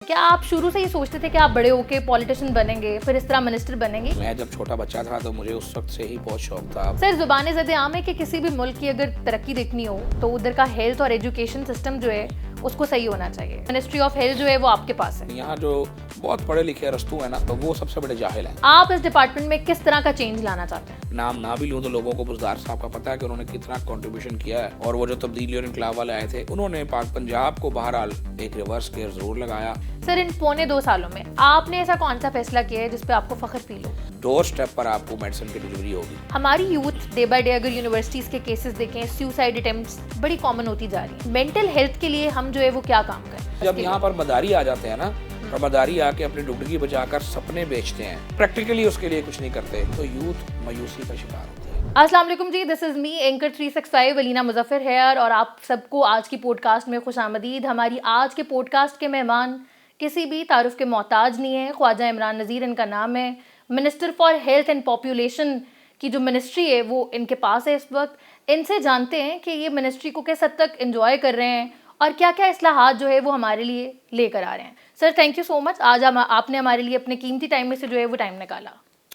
क्या आप शुरू से ही सोचते थे कि आप बड़े होके पॉलिटिशियन बनेंगे, फिर इस तरह मिनिस्टर बनेंगे? मैं जब छोटा बच्चा था तो मुझे उस वक्त से ही बहुत शौक था। सर, ज़ुबान ज़द आम है कि किसी भी मुल्क की अगर तरक्की देखनी हो तो उधर का हेल्थ और एजुकेशन सिस्टम जो है उसको सही होना चाहिए। मिनिस्ट्री ऑफ हेल्थ जो है वो आपके पास है। यहाँ जो बहुत पढ़े लिखे अरस्तू है ना, तो वो सबसे बड़े जाहिल हैं। आप इस डिपार्टमेंट में किस तरह का चेंज लाना चाहते हैं? नाम ना भी लूँ तो लोगों को बुज़दार साहब का पता है कि उन्होंने कितना कंट्रीब्यूशन किया है, और वो जो तब्दीली और इनकलाब वाले आए थे उन्होंने पाक पंजाब को बहरहाल एक रिवर्स केयर जरूर लगाया। सर, इन पौने 2 सालों में आपने ऐसा कौन सा फैसला किया है जिस पे आपको फख्र फील हो? डोर स्टेप पर आपको मेडिसिन की डिलीवरी होगी। हमारी यूथ डे बाय डे अगर यूनिवर्सिटीज के केसेस देखें, सुसाइड अटेम्प्ट्स बड़ी कॉमन होती जा रही है। मेंटल हेल्थ के लिए हम जो है वो क्या काम करें? जब यहाँ पर मदारी आ जाते हैं ना, और मदारी आके अपनी डुगडगी बचाकर सपने बेचते हैं, प्रैक्टिकली उसके लिए कुछ नहीं करते, तो यूथ मायूसी का शिकार होती है। अस्सलाम वालेकुम जी, this is me anchor 365 Alina Muzaffar here, और आप सबको आज की पॉडकास्ट में खुशामदीद। हमारी आज के पॉडकास्ट के मेहमान किसी भी तारुफ के मोहताज नहीं है। ख्वाजा इमरान नज़ीर इनका नाम है। Minister for health and population की जो मिनिस्ट्री है वो इनके पास है इस वक्त। इनसे जानते हैं कि ये मिनिस्ट्री को किस हद तक एंजॉय कर रहे हैं और क्या क्या इस्लाहात जो है वो हमारे लिए लेकर आ रहे हैं। Sir, thank you so much, आज आपने हमारे लिए अपने कीमती टाइम में से जो है वो टाइम निकाला।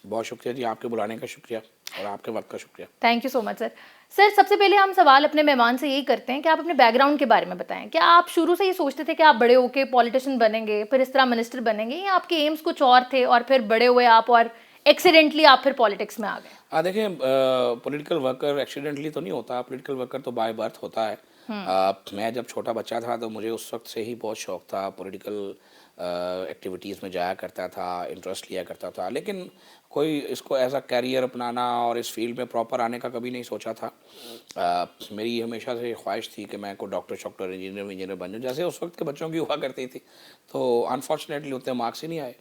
बहुत शुक्रिया जी, आपके बुलाने का शुक्रिया और आपके वक्त का शुक्रिया। Thank you so much sir. Sir, सबसे पहले हम सवाल अपने मेहमान से यही करते हैं कि आप अपने बैकग्राउंड के बारे में बताएं। क्या आप शुरू से ही सोचते थे कि आप बड़े होके पॉलिटिशियन बनेंगे, फिर इस तरह मिनिस्टर बनेंगे, या आपके एम्स कुछ और थे और फिर बड़े हुए आप और एक्सीडेंटली आप फिर पॉलिटिक्स में आ गए? देखिए, पॉलिटिकल वर्कर एक्सीडेंटली तो नहीं होता, पॉलिटिकल वर्कर तो बाय बर्थ होता है। मैं जब छोटा बच्चा था तो मुझे उस वक्त से ही बहुत शौक था, पॉलिटिकल एक्टिविटीज़ में जाया करता था, इंटरेस्ट लिया करता था, लेकिन कोई इसको एज अ कैरियर अपनाना और इस फील्ड में प्रॉपर आने का कभी नहीं सोचा था। मेरी हमेशा से ख्वाहिश थी कि मैं कोई डॉक्टर इंजीनियर बन जाऊँ, जैसे उस वक्त के बच्चों की हुआ करती थी। तो अनफॉर्चुनेटली उतने मार्क्स ही नहीं आए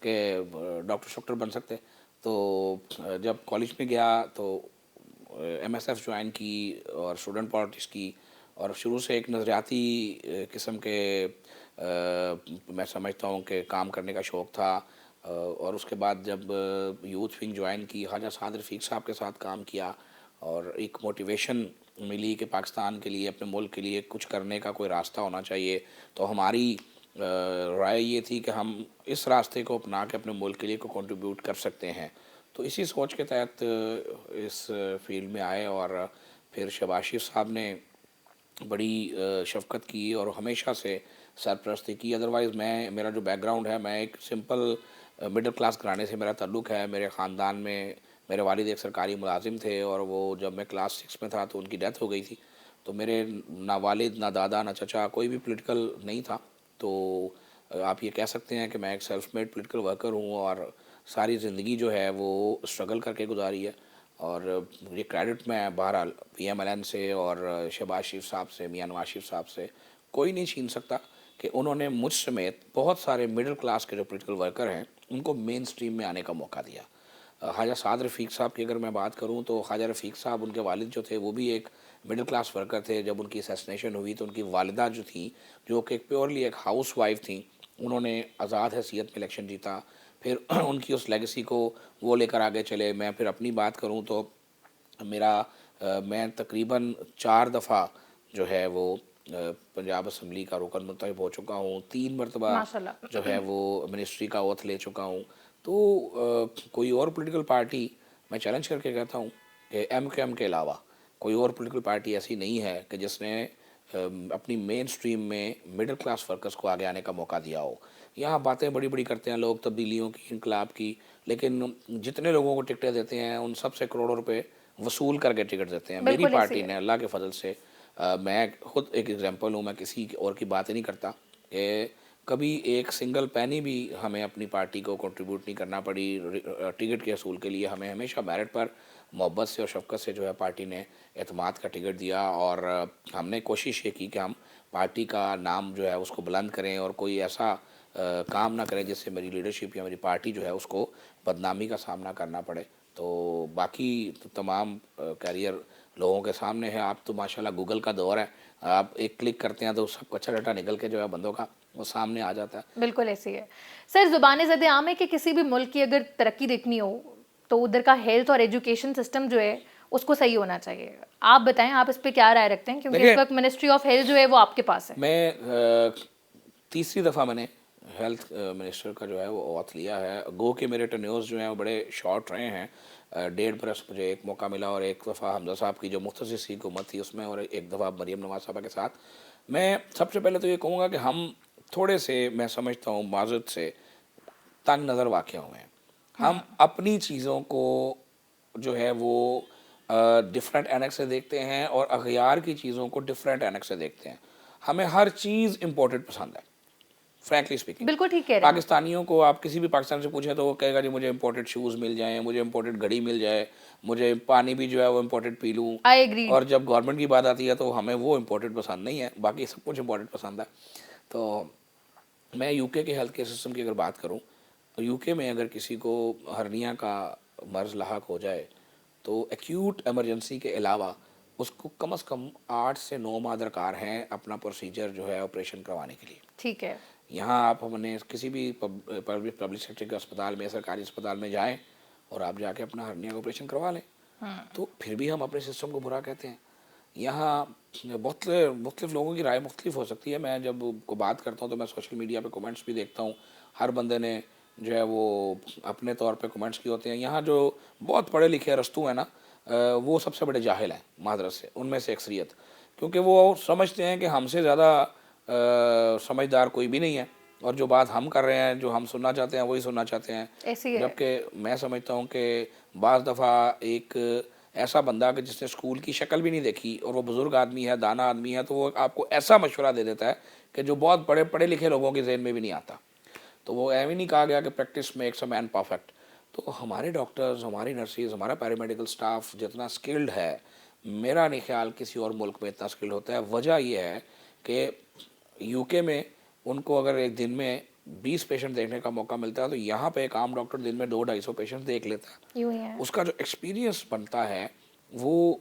कि डॉक्टर बन सकते। तो जब कॉलेज में गया तो एमएसएफ ज्वाइन की और स्टूडेंट पॉलिटिक्स की, और शुरू से एक नज़रियाती किस्म के मैं समझता हूँ कि काम करने का शौक़ था। और उसके बाद जब यूथ विंग ज्वाइन की, ख्वाजा साद रफ़ीक साहब के साथ काम किया, और एक मोटिवेशन मिली कि पाकिस्तान के लिए, अपने मुल्क के लिए कुछ करने का कोई रास्ता होना चाहिए। तो हमारी राय ये थी कि हम इस रास्ते को अपना के अपने मुल्क के लिए को कंट्रीब्यूट कर सकते हैं। तो इसी सोच के तहत इस फील्ड में आए, और फिर शहबाज शरीफ साहब ने बड़ी शफ़क़त की और हमेशा से सरपरस्ती की। अदरवाइज़ मेरा जो बैकग्राउंड है, मैं एक सिंपल मिडिल क्लास घराने से मेरा ताल्लुक़ है। मेरे ख़ानदान में मेरे वालिद एक सरकारी मुलाजिम थे, और वो जब मैं क्लास 6 में था तो उनकी डेथ हो गई थी। तो मेरे ना वालिद, ना दादा, ना चचा, कोई भी पॉलिटिकल नहीं था। तो आप ये कह सकते हैं कि मैं एक सेल्फ मेड पॉलिटिकल वर्कर हूँ, और सारी ज़िंदगी जो है वो स्ट्रगल करके गुजारी है। और ये क्रेडिट मैं बहरहाल पीएमएलएन से और शहबाज शरीफ साहब से, मियां नवाज शरीफ साहब से कोई नहीं छीन सकता कि उन्होंने मुझ समेत बहुत सारे मिडिल क्लास के जो पॉलिटिकल वर्कर हैं उनको मेन स्ट्रीम में आने का मौका दिया। ख्वाजा साद रफ़ीक साहब की अगर मैं बात करूं तो ख्वाजा रफ़ीक साहब, उनके वालिद जो थे वो भी एक मिडिल क्लास वर्कर थे। जब उनकी असैसिनेशन हुई तो उनकी वालिदा जो थी, जो कि प्योरली एक हाउस वाइफ थी, उन्होंने आज़ाद हैसियत में इलेक्शन जीता। फिर उनकी उस लेगेसी को वो लेकर आगे चले। मैं फिर अपनी बात करूं तो मैं तकरीबन 4 दफ़ा जो है वो पंजाब असम्बली का रुकन मुंतखब हो चुका हूँ। 3 मरतबा माशाल्लाह। जो है वो मिनिस्ट्री का ओथ ले चुका हूँ। तो कोई और पॉलिटिकल पार्टी, मैं चैलेंज करके कहता हूँ कि एमक्यूएम के अलावा कोई और पॉलिटिकल पार्टी ऐसी नहीं है कि जिसने अपनी मेन स्ट्रीम में मिडिल क्लास वर्कर्स को आगे आने का मौका दिया हो। यहाँ बातें बड़ी बड़ी करते हैं लोग तब्दीलियों की, इनकलाब की, लेकिन जितने लोगों को टिकटें देते हैं उन सब से करोड़ों रुपए वसूल करके टिकट देते हैं। मेरी बिल्कुल ऐसे ही पार्टी है। ने अल्लाह के फजल से, मैं खुद एक एग्जांपल हूँ, मैं किसी और की बात नहीं करता, कि कभी एक सिंगल पैनी भी हमें अपनी पार्टी को कंट्रीब्यूट नहीं करना पड़ी टिकट के असूल के लिए। हमें हमेशा मेरिट पर मोहब्बत से और शफ़क़त से जो है पार्टी ने एतमाद का टिकट दिया, और हमने कोशिश ये की कि हम पार्टी का नाम जो है उसको बुलंद करें, और कोई ऐसा काम ना करें जिससे मेरी लीडरशिप या मेरी पार्टी जो है उसको बदनामी का सामना करना पड़े। तो बाकी तो तमाम कैरियर लोगों के सामने है। आप तो माशाल्लाह गूगल का दौर है, आप एक क्लिक करते हैं तो सब कच्चा डाटा निकल के जो है बंदों का वो सामने आ जाता है। बिल्कुल ऐसे ही है। सर, ज़ुबान ज़द आम है कि किसी भी मुल्क की अगर तरक्की देखनी हो तो उधर का हेल्थ और एजुकेशन सिस्टम जो है उसको सही होना चाहिए। आप बताएं, आप इस पे क्या राय रखते हैं, क्योंकि इस देखिए, वक्त मिनिस्ट्री ऑफ हेल्थ जो है वो आपके पास है। मैं तीसरी दफ़ा मैंने हेल्थ मिनिस्टर का जो है वो ऑथ लिया है। गो के मेरे टेन्योर्स जो हैं वो बड़े शॉर्ट रहे हैं। 1.5 बरस मुझे एक मौका मिला, और एक दफ़ा हमजा साहब की जो मुख्तसर सी हुकूमत थी उसमें, और एक दफ़ा मरीम नवाज साहबा के साथ। मैं सबसे पहले तो ये कहूँगा कि हम थोड़े से, मैं समझता हूँ, माजरत से तंग नज़र वाक़या हुए हैं। हम अपनी चीज़ों को जो है वो डिफरेंट एनक से देखते हैं, और अगयार की चीज़ों को डिफरेंट एनक से देखते हैं। हमें हर चीज़ इम्पोर्टेड पसंद है, फ्रैंकली स्पीकिंग। बिल्कुल ठीक कह रहे हैं आप। पाकिस्तानियों को आप किसी भी पाकिस्तान से पूछें तो वो कहेगा जी मुझे इम्पोर्टेड शूज़ मिल जाएँ, मुझे इम्पोर्टेड घड़ी मिल जाए, मुझे पानी भी जो है वो इम्पोर्टेड पी लूँ। I agreed. और जब गवर्नमेंट की बात आती है तो हमें वो इम्पोर्टेड पसंद नहीं है, बाकी सब कुछ इम्पोर्टेड पसंद है। तो मैं यूके के हेल्थ केयर सिस्टम की अगर बात करूं, तो यूके में अगर किसी को हर्निया का मर्ज़ लाहक हो जाए तो एक्यूट इमरजेंसी के अलावा उसको कम से कम 8 से 9 माह दरकार हैं अपना प्रोसीजर जो है ऑपरेशन करवाने के लिए। ठीक है। यहाँ आप हमने किसी भी पब्लिक सेक्टर के अस्पताल में, सरकारी अस्पताल में जाएं और आप जाके अपना हर्निया का ऑपरेशन करवा लें, तो फिर भी हम अपने सिस्टम को बुरा कहते हैं। यहाँ मुख्तलिफ लोगों की राय मुख्तलिफ हो सकती है। मैं जब को बात करता हूँ तो मैं सोशल मीडिया पे कमेंट्स भी देखता हूँ, हर बंदे ने जो है वो अपने तौर पे कमेंट्स किए होते हैं। यहाँ जो बहुत पढ़े लिखे रस्तू हैं ना, वो सबसे बड़े जाहिल हैं मादरस से, उनमें से अक्सरियत, क्योंकि वो समझते हैं कि हमसे ज़्यादा समझदार कोई भी नहीं है, और जो बात हम कर रहे हैं, जो हम सुनना चाहते हैं, वही सुनना चाहते हैं। ऐसी है। जबकि मैं समझता हूँ कि बाज़ दफ़ा एक ऐसा बंदा कि जिसने स्कूल की शक्ल भी नहीं देखी और वो बुज़ुर्ग आदमी है, दाना आदमी है, तो वो आपको ऐसा मशवरा दे देता है कि जो बहुत बड़े पढ़े लिखे लोगों के जहन में भी नहीं आता। तो वो ऐਵੇਂ नहीं कहा गया कि practice makes a man perfect. तो हमारे डॉक्टर्स, हमारी नर्सेज, हमारा पैरामेडिकल स्टाफ जितना स्किल्ड है, मेरा नहीं ख्याल किसी और मुल्क में इतना स्किल्ड होता है। वजह यह है कि यूके में उनको अगर एक दिन में 20 पेशेंट देखने का मौका मिलता है, तो यहाँ पे एक आम डॉक्टर दिन में 200-250 पेशेंट देख लेता है। यूं ही है। उसका जो एक्सपीरियंस बनता है वो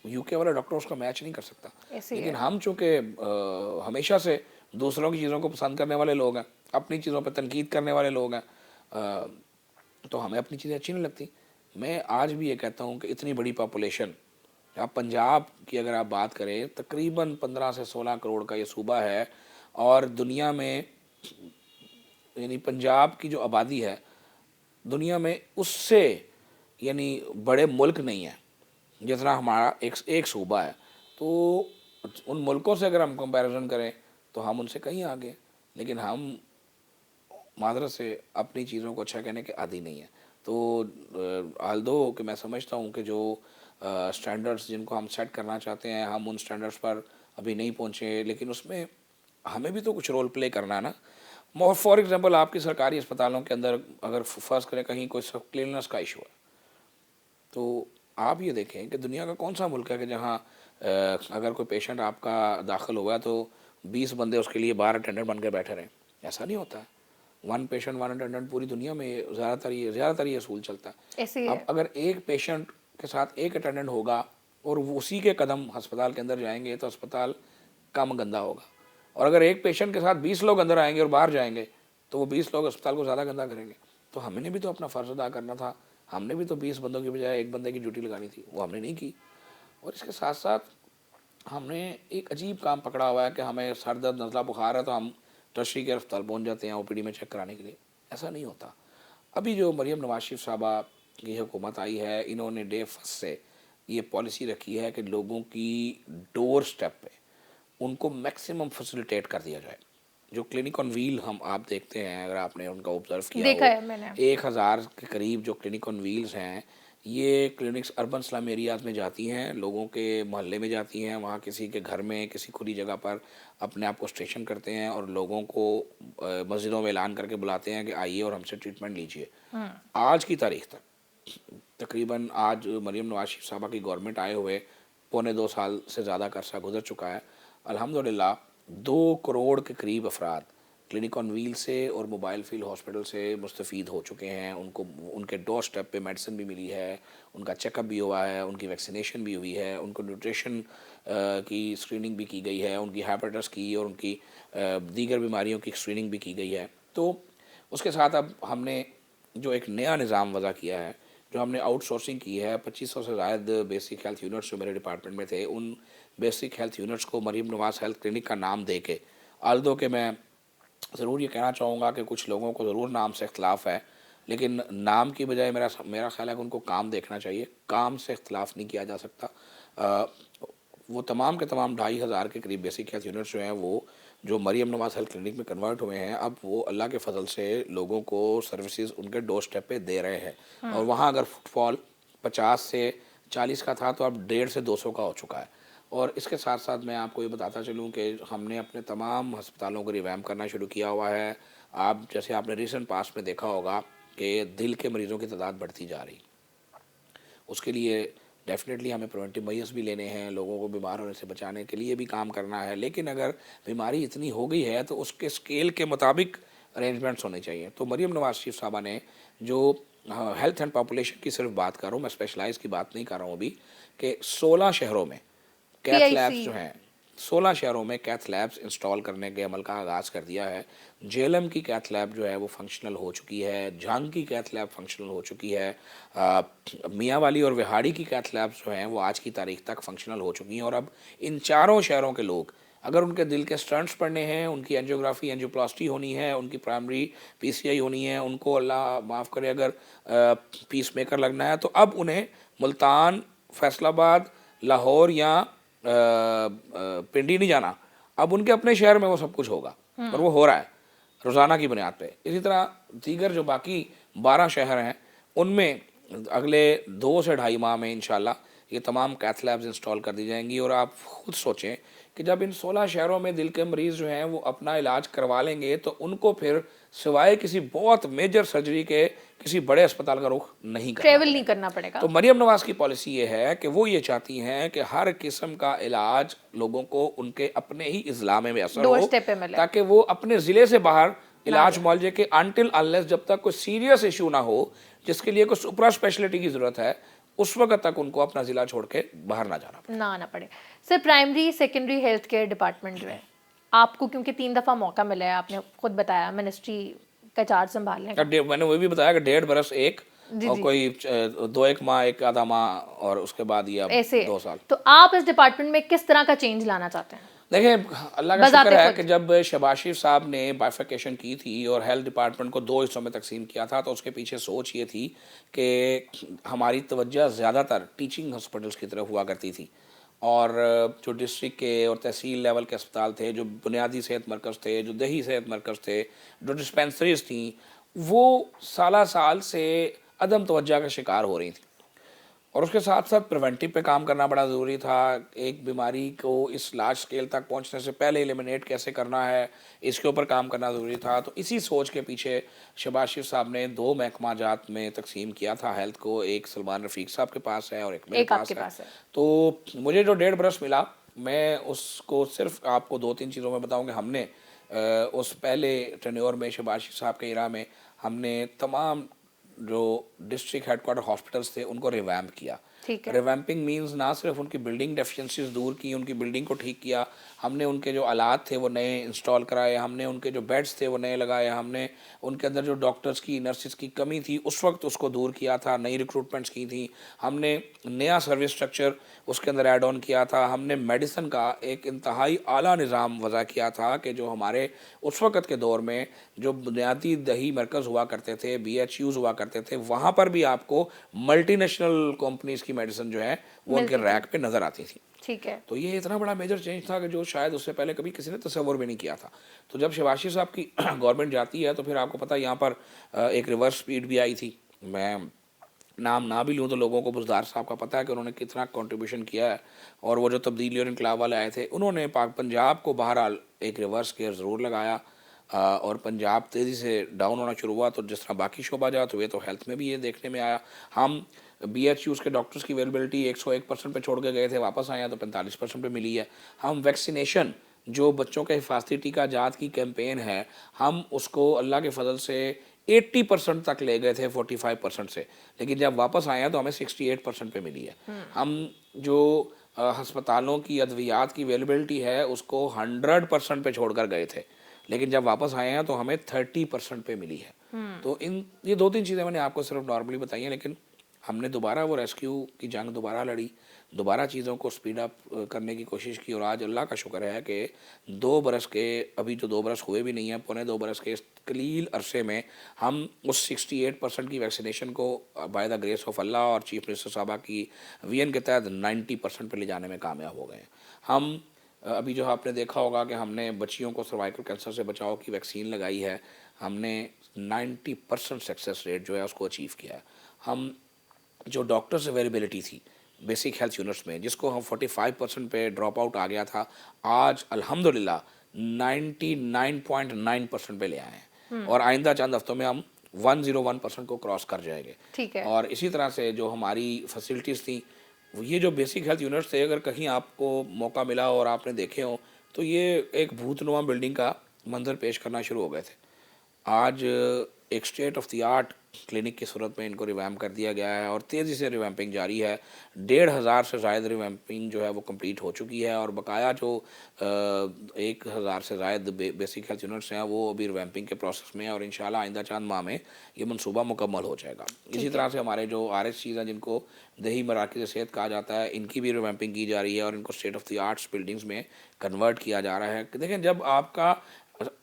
यूके वाला डॉक्टर उसका मैच नहीं कर सकता। ऐसी लेकिन है। हम चूँकि हमेशा से दूसरों की चीज़ों को पसंद करने वाले लोग हैं, अपनी चीज़ों पर तनकीद करने वाले लोग हैं, तो हमें अपनी चीज़ें अच्छी नहीं लगती। मैं आज भी ये कहता हूँ कि इतनी बड़ी पॉपुलेशन, आप पंजाब की अगर आप बात करें, तकरीबन 15 से 16 करोड़ का ये सूबा है, और दुनिया में, यानी पंजाब की जो आबादी है दुनिया में उससे यानी बड़े मुल्क नहीं है जितना हमारा एक सूबा है। तो उन मुल्कों से अगर हम कंपैरिजन करें तो हम उनसे कहीं आगे हैं, लेकिन हम मादरत से अपनी चीज़ों को अच्छा कहने के आदी नहीं है। तो आल्दो कि मैं समझता हूँ कि जो स्टैंडर्ड्स जिनको हम सेट करना चाहते हैं, हम उन स्टैंडर्ड्स पर अभी नहीं पहुँचे, लेकिन उसमें हमें भी तो कुछ रोल प्ले करना है ना। फॉर एग्जांपल आपकी सरकारी अस्पतालों के अंदर अगर फर्स्ट करें कहीं कोई क्लीननेस का इशू है, तो आप ये देखें कि दुनिया का कौन सा मुल्क है कि जहाँ अगर कोई पेशेंट आपका दाखिल हुआ तो 20 बंदे उसके लिए बाहर अटेंडेंट बन के बैठे रहें। ऐसा नहीं होता है। 1 पेशेंट 1 अटेंडेंट पूरी दुनिया में ज़्यादातर ये असूल चलता है। ऐसी अब है। अगर एक पेशेंट के साथ एक अटेंडेंट होगा और वो उसी के कदम अस्पताल के अंदर जाएंगे तो अस्पताल कम गंदा होगा, और अगर एक पेशेंट के साथ 20 लोग अंदर आएंगे और बाहर जाएंगे तो वो 20 लोग अस्पताल को ज़्यादा गंदा करेंगे। तो हमने भी तो अपना फ़र्ज़ अदा करना था, हमने भी तो 20 बंदों की बजाय एक बंदे की ड्यूटी लगानी थी, वो हमने नहीं की। और इसके साथ साथ हमने एक अजीब काम पकड़ा हुआ है कि हमें सर दर्द, नज़ला, बुखार है तो हम टर्शरी के अस्पताल पहुँच जाते हैं ओपीडी में चेक कराने के लिए। ऐसा नहीं होता। अभी जो मरीम नवाज शरीफ साहबा की हुकूमत आई है, इन्होंने डे फर्स्ट से ये पॉलिसी रखी है कि लोगों की डोर स्टेप पे उनको मैक्सिमम फैसिलिटेट कर दिया जाए। जो क्लिनिक ऑन व्हील हम आप देखते हैं, अगर आपने उनका ऑब्जर्व किया देखा हो, है मैंने। 1000 के करीब जो क्लिनिक ऑन व्हील्स हैं, ये क्लिनिक्स अर्बन स्लम एरियाज़ में जाती हैं, लोगों के मोहल्ले में जाती हैं, वहाँ किसी के घर में किसी खुली जगह पर अपने आप को स्टेशन करते हैं और लोगों को मस्जिदों में ऐलान करके बुलाते हैं कि आइए और हमसे ट्रीटमेंट लीजिए। आज की तारीख तक तकरीबन, आज मरीम नवाज शरीफ साहबा की गवर्नमेंट आए हुए 2.25 साल से ज़्यादा का अरसा गुजर चुका है। अल्हम्दुलिल्लाह 2 करोड़ के करीब अफराद क्लिनिक ऑन व्हील से और मोबाइल फील्ड हॉस्पिटल से मुस्तफ़ीद हो चुके हैं। उनको उनके डोर स्टेप पे मेडिसिन भी मिली है, उनका चेकअप भी हुआ है, उनकी वैक्सीनेशन भी हुई है, उनको न्यूट्रिशन की स्क्रीनिंग भी की गई है, उनकी हेपेटाइटिस की और उनकी दीगर बीमारियों की स्क्रीनिंग भी की गई है। तो उसके साथ अब हमने जो एक नया निज़ाम वज़ा किया है, जो हमने आउटसोर्सिंग की है, 2500 से ज़ायद बेसिक हेल्थ यूनिट्स जो मेरे डिपार्टमेंट में थे, उन बेसिक हेल्थ यूनिट्स को मरीम नवाज हेल्थ क्लिनिक का नाम दे के, आल्दो के मैं ज़रूर ये कहना चाहूँगा कि कुछ लोगों को ज़रूर नाम से इख्तलाफ है, लेकिन नाम की बजाय मेरा ख़्याल है कि उनको काम देखना चाहिए। काम से इख्तलाफ नहीं किया जा सकता। अ, वो तमाम के तमाम 2,500 के करीब बेसिक हेल्थ यूनिट्स जो हैं वो जो मरियम नवाज़ हेल्थ क्लिनिक में कन्वर्ट हुए हैं, अब वो अल्लाह के फ़ज़ल से लोगों को सर्विसेज उनके डोर स्टेप पे दे रहे हैं। और वहाँ अगर फुटफॉल 50 से 40 का था तो अब 150 से 200 का हो चुका है। और इसके साथ साथ मैं आपको ये बताता चलूँ कि हमने अपने तमाम अस्पतालों को रिवैम्प करना शुरू किया हुआ है। आप जैसे आपने रिसेंट पास्ट में देखा होगा कि दिल के मरीज़ों की तादाद बढ़ती जा रही। उसके लिए डेफ़िनेटली हमें प्रिवेंटिव मेजर्स भी लेने हैं, लोगों को बीमार होने से बचाने के लिए भी काम करना है। लेकिन अगर बीमारी इतनी हो गई है तो उसके स्केल के मुताबिक अरेंजमेंट्स होने चाहिए। तो मरियम नवाज शरीफ साहबा ने जो हेल्थ एंड पॉपुलेशन की सिर्फ बात कर रहा हूँ, मैं स्पेशलाइज की बात नहीं कर रहा हूँ अभी, कि 16 शहरों में कैथ लैब्स जो पीआईसी। हैं 16 शहरों में कैथ लैब्स इंस्टॉल करने के अमल का आगाज़ कर दिया है। जेएलएम की कैथ लैब जो है वो फंक्शनल हो चुकी है, झांग की कैथ लैब फंक्शनल हो चुकी है, मियाँवाली और विहाड़ी की कैथ लैब्स जो हैं वो आज की तारीख तक फंक्शनल हो चुकी हैं। और अब इन चारों शहरों के लोग अगर उनके दिल के स्टंट्स पड़ने हैं, उनकी एंजियोग्राफी एंजियोप्लास्टी होनी है, उनकी प्राइमरी पीसीआई होनी है, उनको अल्लाह माफ़ करे अगर पीस मेकर लगना है, तो अब उन्हें मुल्तान, फैसलाबाद, लाहौर या पिंडी नहीं जाना। अब उनके अपने शहर में वो सब कुछ होगा और वो हो रहा है रोज़ाना की बुनियाद पे। इसी तरह दीगर जो बाकी 12 शहर हैं उनमें अगले 2 से ढाई माह में इंशाल्लाह ये तमाम कैथ लैब्स इंस्टॉल कर दी जाएंगी। और आप खुद सोचें कि जब इन 16 शहरों में दिल के मरीज़ जो हैं वो अपना इलाज करवा लेंगे तो उनको फिर सिवाय किसी बहुत मेजर सर्जरी के किसी बड़े अस्पताल का रुख नहीं करना ट्रेवल नहीं पड़ेगा। करना पड़ेगा। तो मरियम नवाज की पॉलिसी ये है कि वो ये चाहती हैं कि हर किस्म का इलाज लोगों को उनके अपने ही इजला में असर डोर हो, स्टेप पे मिले। ताकि वो अपने ज़िले से बाहर इलाज जाए। मुआवजे के अनटिल अनलेस जब तक कोई सीरियस इशू ना हो जिसके लिए कोई सुपरा स्पेशलिटी की ज़रूरत है, उस वक्त तक उनको अपना ज़िला छोड़ के बाहर ना जाना पड़े। ना आना पड़े। Sir, primary secondary health care department जो है, आपको क्योंकि 3 दफ़ा मौका मिला है, आपने खुद बताया मिनिस्ट्री का चार्ज संभालने का। मैंने वो भी बताया कि 1.5 बरस एक जी और जी। कोई 2 एक माह एक आधा माह और उसके बाद ये अब ऐसे 2 साल। तो आप इस डिपार्टमेंट में किस तरह का चेंज लाना चाहते हैं? देखिए अल्लाह का बजाते शुक्र है खुद। कि जब शहबाज शरीफ साहब ने बाइफिकेशन की थी और हेल्थ डिपार्टमेंट को 2 हिस्सों में तकसीम किया था तो उसके पीछे सोच ये थी कि हमारी तवज्जो ज़्यादातर टीचिंग हॉस्पिटल्स की तरफ हुआ करती थी। और जो डिस्ट्रिक्ट के और तहसील लेवल के अस्पताल थे, जो बुनियादी सेहत मरकज़ थे, जो देही सेहत मरकज़ थे, जो डिस्पेंसरीज थी, वो साल साल से अदम तवज्जो का शिकार हो रही थी। और उसके साथ साथ प्रिवेंटिव पे काम करना बड़ा ज़रूरी था। एक बीमारी को इस लार्ज स्केल तक पहुंचने से पहले एलिमिनेट कैसे करना है, इसके ऊपर काम करना ज़रूरी था। तो इसी सोच के पीछे शहबाज शरीफ साहब ने 2 महकमा जात में तकसीम किया था हेल्थ को। एक सलमान रफ़ीक साहब के पास है और एक मेरे एक आपके पास पास है। है। तो मुझे जो 1.5 बरस मिला, मैं उसको सिर्फ आपको 2-3 चीज़ों में बताऊँ कि हमने उस पहले टेन्योर में शहबाज शरीफ साहब के इरा में हमने तमाम जो डिस्ट्रिक्ट हेडक्वार्टर हॉस्पिटल्स थे उनको रिवैम्प किया। ठीक है। रिवैम्पिंग मींस ना सिर्फ उनकी बिल्डिंग डेफिशिएंसीज दूर की, उनकी बिल्डिंग को ठीक किया, हमने उनके जो आलात थे वो नए इंस्टॉल कराए, हमने उनके जो बेड्स थे वो नए लगाए, हमने उनके अंदर जो डॉक्टर्स की नर्सिस की कमी थी उस वक्त उसको दूर किया था, नई रिक्रूटमेंट्स की थी, हमने नया सर्विस स्ट्रक्चर उसके अंदर ऐड ऑन किया था, हमने मेडिसिन का एक इंतहाई आला निज़ाम वज़ा किया था कि जो हमारे उस वक़्त के दौर में जो बुनियादी दही मरकज़ हुआ करते थे, BHUs हुआ करते थे, वहाँ पर भी आपको मल्टीनेशनल कंपनीज़ की मेडिसिन जो है वो उनके मिलती थी। रैक पे नज़र आती थी। ठीक है। तो ये इतना बड़ा मेजर चेंज था कि जो शायद उससे पहले कभी किसी ने तसव्वुर भी नहीं किया था। तो जब शहबाज शरीफ साहब की गवर्नमेंट जाती है तो फिर आपको पता है यहाँ पर एक रिवर्स स्पीड भी आई थी। मैं नाम ना भी लूँ तो लोगों को बुज़दार साहब का पता है कि उन्होंने कितना कंट्रीब्यूशन किया है। और वो जो तब्दीली और इनकलाब वाले आए थे उन्होंने पाक पंजाब को बहरहाल एक रिवर्स गियर ज़रूर लगाया। और पंजाब तेज़ी से डाउन होना शुरू हुआ। तो जिस तरह बाकी शोबा जात हुए तो हेल्थ में भी ये देखने में आया। हम BHUs के डॉक्टर्स की अवेलेबिलिटी 101% पे छोड़ के गए थे, वापस आए हैं तो 45% पे मिली है। हम वैक्सीनेशन जो बच्चों के हिफाजती टीका जात की कैंपेन है, हम उसको अल्लाह के फजल से 80% तक ले गए थे 45% से, लेकिन जब वापस आए हैं तो हमें 68% पे मिली है। हम जो अस्पतालों की अद्वियात की अवेलेबिलिटी है उसको 100% पे छोड़कर गए थे, लेकिन जब वापस आए हैं तो हमें 30% पे मिली है। तो इन ये 2-3 चीज़ें मैंने आपको सिर्फ नॉर्मली बताई हैं, लेकिन हमने दोबारा वो रेस्क्यू की जंग दोबारा लड़ी, दोबारा चीज़ों को स्पीड अप करने की कोशिश की, और आज अल्लाह का शुक्र है कि 2 बरस के, अभी तो 2 बरस हुए भी नहीं हैं, पौने 2 बरस के इस कलील अरसे में हम उस 68% की वैक्सीनेशन को बाय द ग्रेस ऑफ अल्लाह और चीफ मिनिस्टर साहबा की वीएन के तहत 90% पर ले जाने में कामयाब हो गए हैं। हम अभी जो आपने देखा होगा कि हमने बच्चियों को सर्वाइकल कैंसर से बचाव की वैक्सीन लगाई है, हमने 90% सक्सेस रेट जो है उसको अचीव किया है। हम जो डॉक्टर्स अवेलेबिलिटी थी बेसिक हेल्थ यूनिट्स में, जिसको हम 45% पे ड्रॉप आउट आ गया था, आज अल्हम्दुलिल्लाह 99.9% पे ले आए हैं, और आइंदा चंद हफ्तों में हम 101% को क्रॉस कर जाएंगे। ठीक है। और इसी तरह से जो हमारी फैसिलिटीज़ थी, ये जो बेसिक हेल्थ यूनिट्स थे, अगर कहीं आपको मौका मिला और आपने देखे हो तो ये एक भूतनुमा बिल्डिंग का मंजर पेश करना शुरू हो गए थे। आज एक state of the art clinic की सूरत में इनको रिवैम्प कर दिया गया है, और तेज़ी से रिवैम्पिंग जारी है। 1,500 से ज़ायद रिवैम्पिंग जो है वो कंप्लीट हो चुकी है, और बकाया जो 1,000 से ज़ायद बेसिक हेल्थ यूनिट्स हैं वो अभी रिवैम्पिंग के प्रोसेस में है, और इंशाल्लाह आइंदा चंद माह में ये मनसूबा मुकम्मल हो जाएगा। इसी तरह से हमारे जो RSCs हैं, जिनको दही मराकज़ सेहत कहा जाता है, इनकी भी रिवैम्पिंग की जा रही है, और इनको state of the arts buildings में कन्वर्ट किया जा रहा है। देखें, जब आपका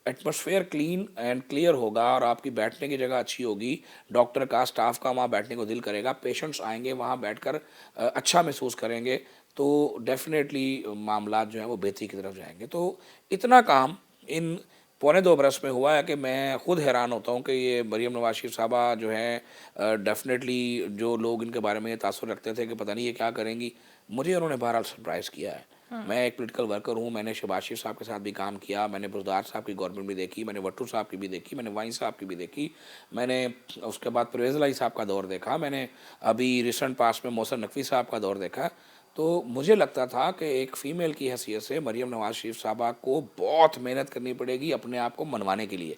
एटमॉस्फेयर क्लीन एंड क्लियर होगा और आपकी बैठने की जगह अच्छी होगी, डॉक्टर का, स्टाफ का वहाँ बैठने को दिल करेगा, पेशेंट्स आएंगे वहाँ बैठकर अच्छा महसूस करेंगे, तो डेफिनेटली मामला जो है वो बेहतरी की तरफ जाएंगे। तो इतना काम इन पौने 2 बरस में हुआ है कि मैं खुद हैरान होता हूँ कि ये मरीम नवाज शरीफ साहबा जो है डेफिनेटली जो लोग इनके बारे में ये तासुर रखते थे कि पता नहीं ये क्या करेंगी, मुझे उन्होंने बहरहाल सरप्राइज़ किया है। मैं एक पॉलिटिकल वर्कर हूँ, मैंने शहबाज शरीफ साहब के साथ भी काम किया, मैंने बुज़दार साहब की गवर्नमेंट भी देखी, मैंने भट्टू साहब की भी देखी, मैंने वाइन साहब की भी देखी, मैंने उसके बाद परवेज़ इलाही साहब का दौर देखा, मैंने अभी रिसेंट पास में मोहसिन नकवी साहब का दौर देखा। तो मुझे लगता था कि एक फ़ीमेल की हैसियत से मरीम नवाज शरीफ साहबा को बहुत मेहनत करनी पड़ेगी अपने आप को मनवाने के लिए,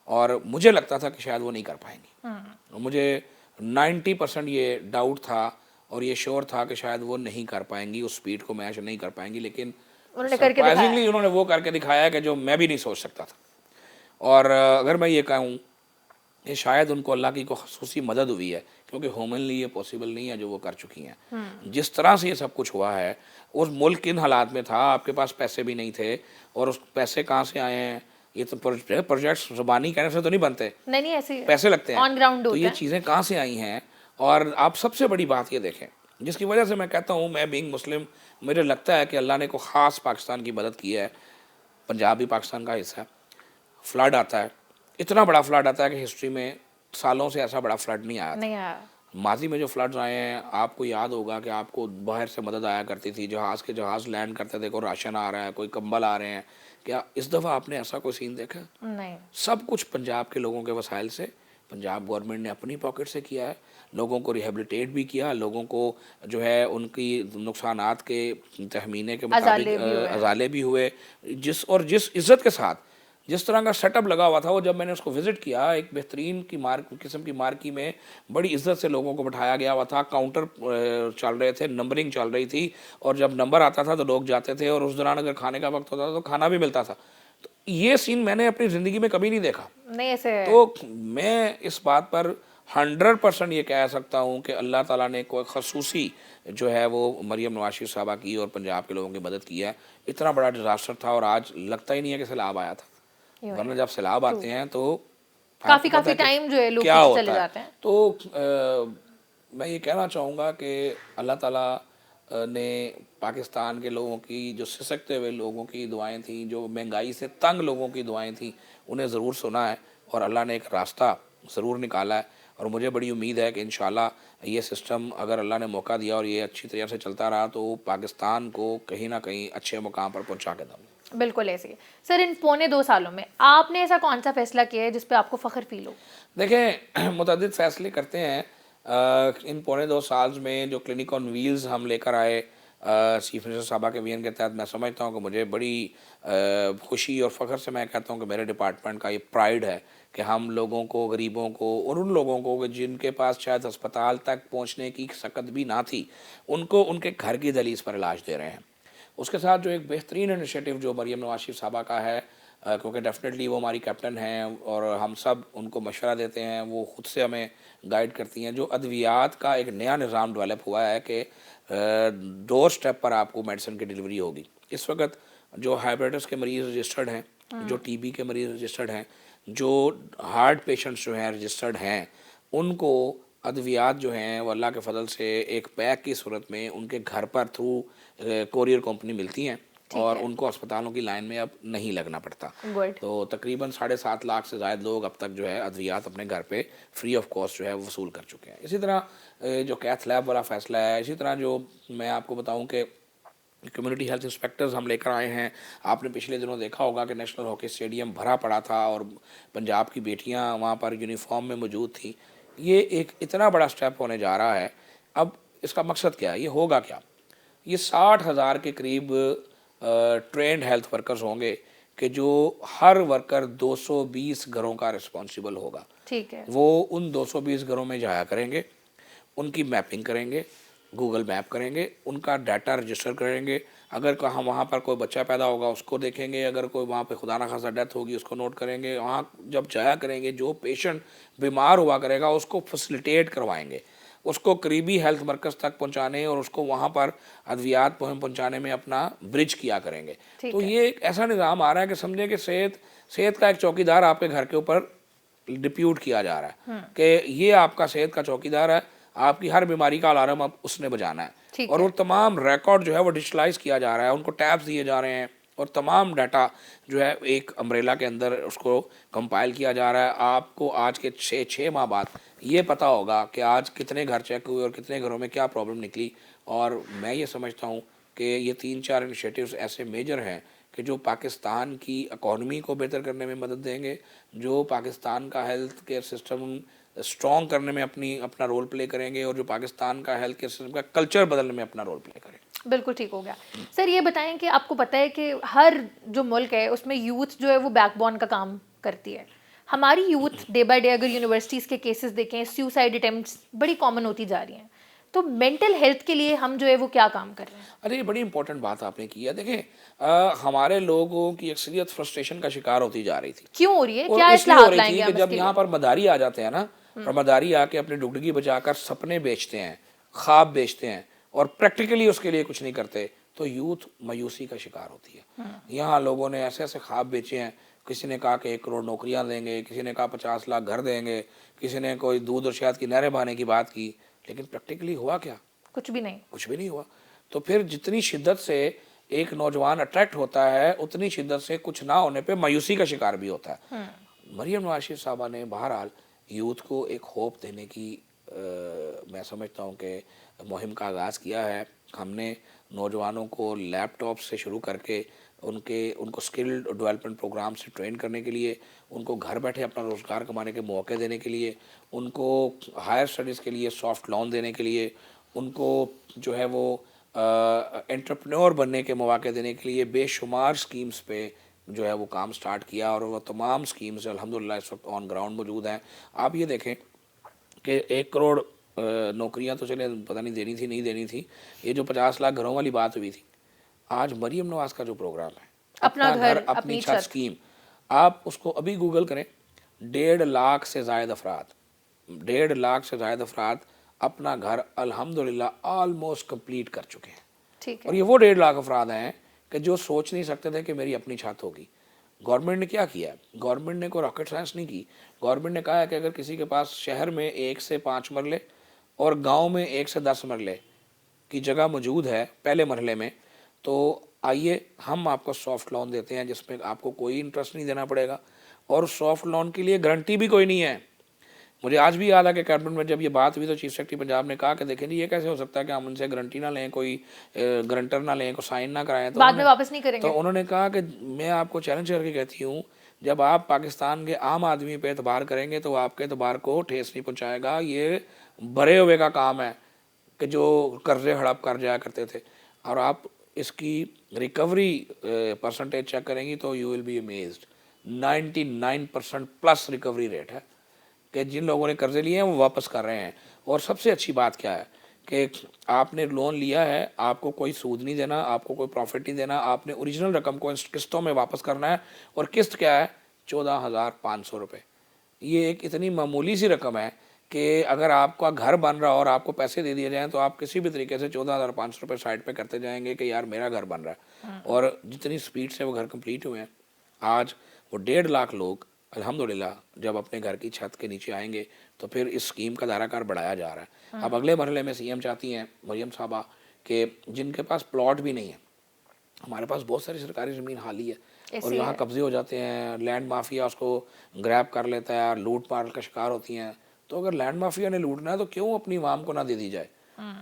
और मुझे लगता था कि शायद वो नहीं कर पाएंगी। मुझे 90% ये डाउट था और ये श्योर था कि शायद वो नहीं कर पाएंगी, उस स्पीड को मैच नहीं कर पाएंगी, लेकिन उन्होंने करके दिखाया। सरप्राइजिंगली उन्होंने वो करके दिखाया कि जो मैं भी नहीं सोच सकता था। और अगर मैं ये कहूँ कि शायद उनको अल्लाह की कोई खसूसी मदद हुई है, क्योंकि ह्यूमनली ये पॉसिबल नहीं है जो वो कर चुकी हैं। जिस तरह से ये सब कुछ हुआ है, उस मुल्क किन हालात में था, आपके पास पैसे भी नहीं थे, और उस पैसे कहाँ से आए हैं? ये तो प्रोजेक्ट्स ज़बानी कहने से तो नहीं बनते, नहीं ऐसे पैसे लगते हैं ऑन ग्राउंड तो होता ये है। चीज़ें कहाँ से आई हैं? और आप सबसे बड़ी बात ये देखें, जिसकी वजह से मैं कहता हूँ, मैं बीइंग मुस्लिम, मुझे लगता है कि अल्लाह ने को ख़ास पाकिस्तान की मदद की है। पंजाब भी पाकिस्तान का हिस्सा है। फ्लड आता है, इतना बड़ा फ्लड आता है कि हिस्ट्री में सालों से ऐसा बड़ा फ्लड नहीं आया था। नहीं आया। माजी में जो फ्लड्स आए हैं, आपको याद होगा कि आपको बाहर से मदद आया करती थी, जहाज़ लैंड करते थे, कोई राशन आ रहा है, कोई कंबल आ रहे हैं। क्या इस दफ़ा आपने ऐसा कोई सीन देखा? नहीं। सब कुछ पंजाब के लोगों के वसाइल से, पंजाब गवर्नमेंट ने अपनी पॉकेट से किया है, लोगों को रिहेबिलिटेट भी किया, लोगों को जो है उनकी नुकसानात के तहमीने के मुताबिक अजाले भी हुए, जिस इज़्ज़त के साथ, जिस तरह का सेटअप लगा हुआ था, वो जब मैंने उसको विज़िट किया, एक बेहतरीन की किस्म की मार्की में बड़ी इज्जत से लोगों को बैठाया गया हुआ था, काउंटर चल रहे थे, नंबरिंग चल रही थी, और जब नंबर आता था तो लोग जाते थे, और उस दौरान अगर खाने का वक्त होता था तो खाना भी मिलता था। तो ये सीन मैंने अपनी ज़िंदगी में कभी नहीं देखा। नहीं ऐसे तो मैं इस बात पर 100% ये कह सकता हूँ कि अल्लाह ताला ने कोई खसूसी जो है वो मरीम नवाज शरीफ साहबा की और पंजाब के लोगों की मदद की है। इतना बड़ा डिज़ास्टर था, और आज लगता ही नहीं है कि सैलाब आया था, वरना जब सैलाब आते हैं तो काफी टाइम जो है लोग क्या पीछे होता चले है। जाते हैं। तो मैं ये कहना चाहूँगा कि अल्लाह ताला ने पाकिस्तान के लोगों की, जो सिसकते हुए लोगों की दुआएं थी, जो महंगाई से तंग लोगों की दुआएं थी, उन्हें ज़रूर सुना है, और अल्लाह ने एक रास्ता ज़रूर निकाला है। और मुझे बड़ी उम्मीद है कि इंशाल्लाह ये सिस्टम, अगर अल्लाह ने मौका दिया और ये अच्छी तरह से चलता रहा, तो पाकिस्तान को कहीं ना कहीं अच्छे मुकाम पर पहुँचा के देंगे। बिल्कुल ऐसे ही। सर, इन पौने 2 सालों में आपने ऐसा कौन सा फैसला किया है जिस पे आपको फ़ख्र फील हो? देखें, मुतअद्दिद फ़ैसले करते हैं। इन पौने 2 साल में जो क्लिनिक ऑन व्हील्स हम लेकर आए चीफ मिनिस्टर साहबा के वीएन के तहत, मैं समझता हूँ कि मुझे बड़ी खुशी और फ़ख्र से मैं कहता हूँ कि मेरे डिपार्टमेंट का ये प्राइड है कि हम लोगों को, गरीबों को, और उन लोगों को जिनके पास शायद अस्पताल तक पहुँचने की सकत भी ना थी, उनको उनके घर की दहलीज पर इलाज दे रहे हैं। उसके साथ जो एक बेहतरीन इनिशिएटिव जो मरीम नवाज शरीफ साहबा का है, क्योंकि डेफिनेटली वो हमारी कैप्टन हैं और हम सब उनको मशवरा देते हैं, वो खुद से हमें गाइड करती हैं। जो अद्वियात का एक नया निज़ाम डेवलप हुआ है कि डोर स्टेप पर आपको मेडिसिन की डिलीवरी होगी। इस वक्त जो हाइपेटाइटिस के मरीज़ रजिस्टर्ड हैं, जो टीबी के मरीज़ रजिस्टर्ड हैं, जो हार्ट पेशेंट्स जो हैं रजिस्टर्ड हैं, उनको अद्वियात जो हैं वो अल्लाह के फजल से एक पैक की सूरत में उनके घर पर थ्रू कोरियर कंपनी मिलती हैं और उनको अस्पतालों की लाइन में अब नहीं लगना पड़ता। गुड। तो तकरीबन 7.5 लाख से ज़ायद लोग अब तक जो है अद्वियात अपने घर पे फ्री ऑफ कॉस्ट जो है वसूल कर चुके हैं। इसी तरह जो कैथ लैब वाला फ़ैसला है, इसी तरह जो मैं आपको बताऊं कि कम्युनिटी हेल्थ इंस्पेक्टर्स हम लेकर आए हैं। आपने पिछले दिनों देखा होगा कि नेशनल हॉकी स्टेडियम भरा पड़ा था और पंजाब की बेटियां वहां पर यूनिफॉर्म में मौजूद थी। ये एक इतना बड़ा स्टेप होने जा रहा है। अब इसका मकसद क्या है, ये होगा क्या? ये 60,000 के करीब ट्रेंड हेल्थ वर्कर्स होंगे कि जो हर वर्कर 220 घरों का रिस्पॉन्सिबल होगा। ठीक है। वो उन 220 घरों में जाया करेंगे, उनकी मैपिंग करेंगे, गूगल मैप करेंगे, उनका डाटा रजिस्टर करेंगे। अगर कहाँ वहाँ पर कोई बच्चा पैदा होगा उसको देखेंगे, अगर कोई वहाँ पे खुदा ना खासा डेथ होगी उसको नोट करेंगे। वहाँ जब जाया करेंगे, जो पेशेंट बीमार हुआ करेगा उसको फैसिलिटेट करवाएंगे, उसको करीबी हेल्थ मरकज़ तक पहुँचाने और उसको वहाँ पर अद्वियात पहुँचाने में अपना ब्रिज किया करेंगे। तो ये एक ऐसा निज़ाम आ रहा है कि समझे कि सेहत का एक चौकीदार आपके घर के ऊपर डिप्यूट किया जा रहा है कि ये आपका सेहत का चौकीदार है, आपकी हर बीमारी का अलार्म अब उसने बजाना है। और वो तमाम रिकॉर्ड जो है वो डिजिटलाइज किया जा रहा है, उनको टैब्स दिए जा रहे हैं और तमाम डाटा जो है एक अम्ब्रेला के अंदर उसको कंपाइल किया जा रहा है। आपको आज के 6 माह बाद ये पता होगा कि आज कितने घर चेक हुए और कितने घरों में क्या प्रॉब्लम निकली। और मैं ये समझता हूँ कि ये 3-4 इनिशिएटिव्स ऐसे मेजर हैं कि जो पाकिस्तान की इकॉनमी को बेहतर करने में मदद देंगे, जो पाकिस्तान का हेल्थ केयर सिस्टम स्ट्रॉन्ग करने में अपना रोल प्ले करेंगे और जो पाकिस्तान का हेल्थ केयर सिस्टम का कल्चर बदलने में अपना रोल प्ले करेंगे। बिल्कुल ठीक हो गया। सर ये बताएं कि आपको पता है कि हर जो मुल्क है उसमें यूथ जो है वो बैकबोन का काम करती है। हमारी यूथ डे बाय डे अगर यूनिवर्सिटीज़ के केसेस देखें, सुसाइड अटेम्प्ट्स बड़ी कॉमन होती जा रही हैं। तो मेंटल हेल्थ के लिए हम जो है वो क्या काम कर रहे हैं? अरे ये बड़ी इंपॉर्टेंट बात आपने की है। देखें, हमारे लोगों की अक्सरियत फ्रस्ट्रेशन का शिकार होती जा रही थी। क्यों हो रही है, और क्या इसलिए हो इस्लाहात रही लाएंगे थी हम कि जब इसके यहाँ लिए? पर मदारी आ जाते हैं ना, और मदारी आके अपनी डुगडुगी बचाकर सपने बेचते हैं, ख्वाब बेचते हैं और प्रैक्टिकली उसके लिए कुछ नहीं करते, तो यूथ मायूसी का शिकार होती है। यहाँ लोगों ने ऐसे ऐसे ख्वाब बेचे हैं। किसी ने कहा कि 1 करोड़ नौकरियाँ देंगे, किसी ने कहा 50 लाख घर देंगे, किसी ने कोई दूध और शहद की नहरें बहाने की बात की, लेकिन प्रैक्टिकली हुआ क्या? कुछ भी नहीं। कुछ भी नहीं हुआ। तो फिर जितनी शिद्दत से एक नौजवान अट्रैक्ट होता है, उतनी शिद्दत से कुछ ना होने पे मायूसी का शिकार भी होता है। मरियम नवाज शरीफ साहबा ने बहरहाल यूथ को एक होप देने की मैं समझता हूँ कि मुहिम का आगाज़ किया है। हमने नौजवानों को लैपटॉप से शुरू करके उनको स्किल डेवलपमेंट प्रोग्राम से ट्रेन करने के लिए, उनको घर बैठे अपना रोज़गार कमाने के मौके देने के लिए, उनको हायर स्टडीज़ के लिए सॉफ्ट लोन देने के लिए, उनको जो है वो एंटरप्रेन्योर बनने के मौके देने के लिए बेशुमार स्कीम्स पे जो है वो काम स्टार्ट किया। और वो तमाम स्कीम्स अल्हम्दुलिल्लाह इस वक्त ऑन ग्राउंड मौजूद हैं। आप ये देखें कि 1 करोड़ नौकरियां तो चले पता नहीं देनी थी नहीं देनी थी, ये जो 50 लाख घरों वाली बात हुई थी, आज मरियम नवाज का जो प्रोग्राम है अपना घर अपनी छत स्कीम, आप उसको अभी गूगल करें, 1.5 लाख से ज़ायद अफराद 1.5 लाख से ज़ायद अफराद अपना घर अल्हम्दुलिल्लाह ऑलमोस्ट कंप्लीट कर चुके हैं। ठीक है। और ये वो 1.5 लाख अफराद हैं कि जो सोच नहीं सकते थे कि मेरी अपनी छत होगी। गवर्नमेंट ने क्या किया? गवर्नमेंट ने कोई रॉकेट साइंस नहीं की। गवर्नमेंट ने कहा है कि अगर किसी के पास शहर में 1 से 5 मरले और गांव में 1 से 10 मरले की जगह मौजूद है पहले मरहले में, तो आइए हम आपको सॉफ्ट लोन देते हैं जिसमें आपको कोई इंटरेस्ट नहीं देना पड़ेगा और सॉफ्ट लोन के लिए गारंटी भी कोई नहीं है। मुझे आज भी याद है कि कैबिनेट में जब ये बात हुई तो चीफ सेक्रेटरी पंजाब ने कहा कि देखें जी, ये कैसे हो सकता है कि हम उनसे गारंटी ना लें, कोई गारंटर ना लें, कोई साइन ना कराएं, तो बाद में वापस नहीं करेंगे। तो उन्होंने कहा कि मैं आपको चैलेंज करके कहती हूँ, जब आप पाकिस्तान के आम आदमी पे एतबार करेंगे तो आपके एतबार को ठेस नहीं पहुँचाएगा। ये भरे हुए का काम है कि जो कर्जे हड़प कर जाया करते थे, और आप इसकी रिकवरी परसेंटेज चेक करेंगी तो you will be amazed. 99% plus recovery rate है कि जिन लोगों ने कर्जे लिए हैं वो वापस कर रहे हैं। और सबसे अच्छी बात क्या है कि आपने लोन लिया है, आपको कोई सूद नहीं देना, आपको कोई प्रॉफिट नहीं देना, आपने ओरिजिनल रकम को किस्तों में वापस करना है। और किस्त क्या है? 14,500 रुपये। ये एक इतनी मामूली सी रकम है कि अगर आपका घर बन रहा और आपको पैसे दे दिए जाएँ तो आप किसी भी तरीके से 14,500 रुपये साइड पे करते जाएंगे कि यार मेरा घर बन रहा है। और जितनी स्पीड से वो घर कंप्लीट हुए हैं, आज वो 1.5 लाख लोग अल्हम्दुलिल्लाह जब अपने घर की छत के नीचे आएंगे तो फिर इस स्कीम का दायराकार बढ़ाया जा रहा है। अब अगले मरहले में सीएम चाहती हैं मरियम साहबा कि जिनके पास प्लॉट भी नहीं है, हमारे पास बहुत सारी सरकारी ज़मीन खाली है और यहाँ कब्जे हो जाते हैं, लैंड माफिया उसको ग्रैब कर लेता है, लूट पाट का शिकार होती हैं। तो अगर लैंड माफिया ने लूटना है तो क्यों अपनी आवाम को ना दे दी जाए?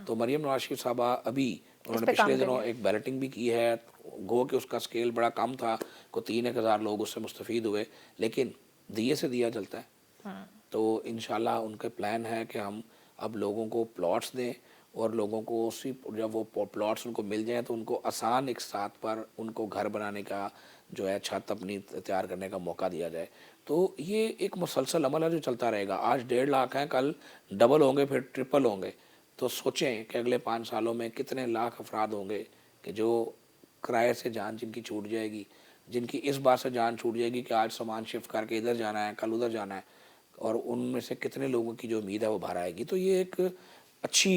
तो मरियम नवाज शरीफ साहबा अभी उन्होंने पिछले दिनों एक बैलेटिंग भी की है, गो कि उसका स्केल बड़ा कम था, को 3-1 हज़ार लोग उससे मुस्तफ़ीद हुए, लेकिन दिए से दिया जलता है। तो इंशाल्लाह उनके प्लान है कि हम अब लोगों को प्लॉट्स दें और लोगों को उसी जब वो प्लॉट्स उनको मिल जाएं तो उनको आसान एक साथ पर उनको घर बनाने का जो है छत अपनी तैयार करने का मौका दिया जाए। तो ये एक मुसलसल अमल है जो चलता रहेगा। आज 1.5 लाख हैं, कल डबल होंगे, फिर ट्रिपल होंगे। तो सोचें कि अगले 5 सालों में कितने लाख अफराद होंगे कि जो किराए से जान जिनकी छूट जाएगी, जिनकी इस बात से जान छूट जाएगी कि आज सामान शिफ्ट करके इधर जाना है, कल उधर जाना है, और उनमें से कितने लोगों की जो उम्मीद है वो बाहर आएगी। तो ये एक अच्छी